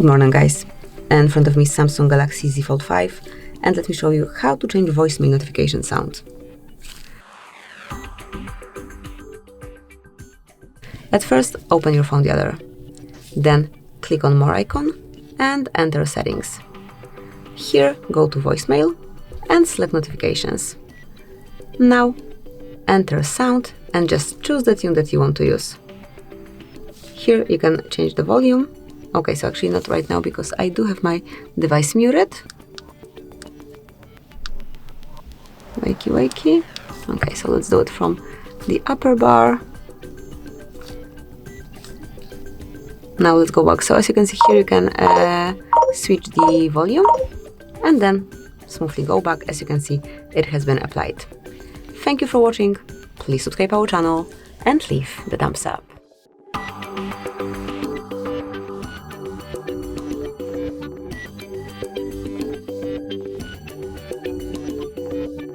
Good morning, guys. In front of me is Samsung Galaxy Z Fold 5, and let me show you how to change voicemail notification sound. At first, open your phone dialer. Then click on More icon and enter Settings. Here, go to Voicemail and select Notifications. Now, enter Sound and just choose the tune that you want to use. Here you can change the volume. Okay, so actually not right now because I do have my device muted. Wakey, wakey. Okay, so let's do it from the upper bar. Now let's go back. So as you can see here, you can switch the volume and then smoothly go back. As you can see, it has been applied. Thank you for watching. Please subscribe our channel and leave the thumbs up.